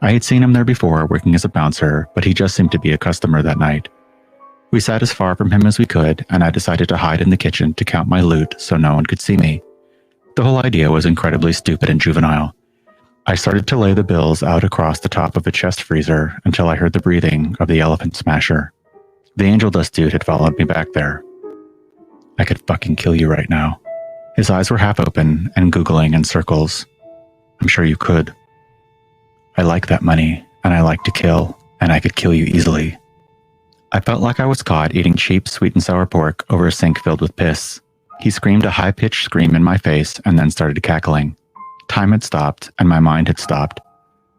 I had seen him there before, working as a bouncer, but he just seemed to be a customer that night. We sat as far from him as we could, and I decided to hide in the kitchen to count my loot so no one could see me. The whole idea was incredibly stupid and juvenile. I started to lay the bills out across the top of a chest freezer until I heard the breathing of the elephant smasher. The angel dust dude had followed me back there. I could fucking kill you right now. His eyes were half open and googling in circles. I'm sure you could. I like that money, and I like to kill, and I could kill you easily. I felt like I was caught eating cheap sweet and sour pork over a sink filled with piss. He screamed a high-pitched scream in my face and then started cackling. Time had stopped, and my mind had stopped.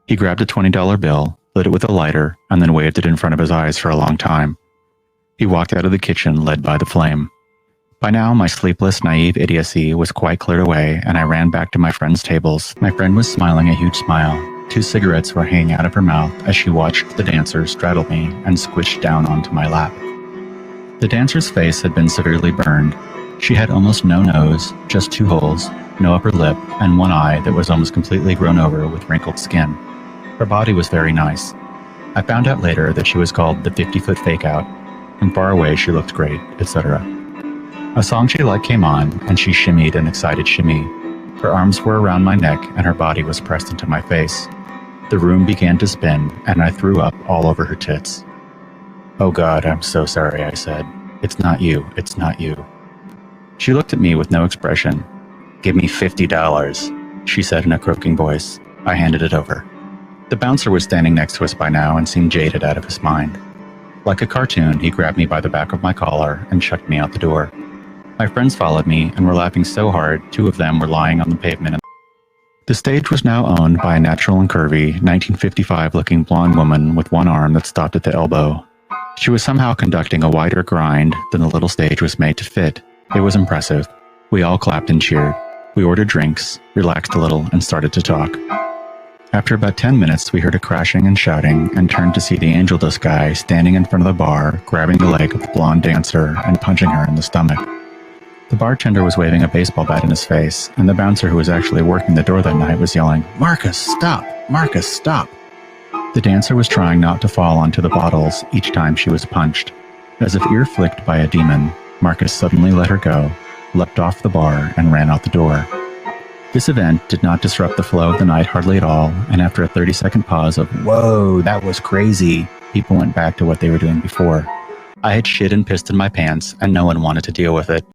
He grabbed a $20 bill, lit it with a lighter, and then waved it in front of his eyes for a long time. He walked out of the kitchen, led by the flame. By now, my sleepless, naive idiocy was quite cleared away, and I ran back to my friend's tables. My friend was smiling a huge smile. 2 cigarettes were hanging out of her mouth as she watched the dancer straddle me and squished down onto my lap. The dancer's face had been severely burned. She had almost no nose, just 2 holes, no upper lip, and 1 eye that was almost completely grown over with wrinkled skin. Her body was very nice. I found out later that she was called the 50-foot Fakeout. From far away she looked great, etc. A song she liked came on, and she shimmied an excited shimmy. Her arms were around my neck, and her body was pressed into my face. The room began to spin, and I threw up all over her tits. "Oh God, I'm so sorry," I said. "It's not you, it's not you." She looked at me with no expression. "Give me $50, she said in a croaking voice. I handed it over. The bouncer was standing next to us by now and seemed jaded out of his mind. Like a cartoon, he grabbed me by the back of my collar and chucked me out the door. My friends followed me and were laughing so hard 2 of them were lying on the pavement. The stage was now owned by a natural and curvy, 1955-looking blonde woman with 1 arm that stopped at the elbow. She was somehow conducting a wider grind than the little stage was made to fit. It was impressive. We all clapped and cheered. We ordered drinks, relaxed a little, and started to talk. After about 10 minutes, we heard a crashing and shouting and turned to see the angel dust guy standing in front of the bar, grabbing the leg of the blonde dancer and punching her in the stomach. The bartender was waving a baseball bat in his face, and the bouncer who was actually working the door that night was yelling, "Marcus, stop! Marcus, stop!" The dancer was trying not to fall onto the bottles each time she was punched. As if ear-flicked by a demon, Marcus suddenly let her go, leapt off the bar, and ran out the door. This event did not disrupt the flow of the night hardly at all, and after a 30-second pause of, "Whoa, that was crazy," people went back to what they were doing before. I had shit and pissed in my pants, and no one wanted to deal with it.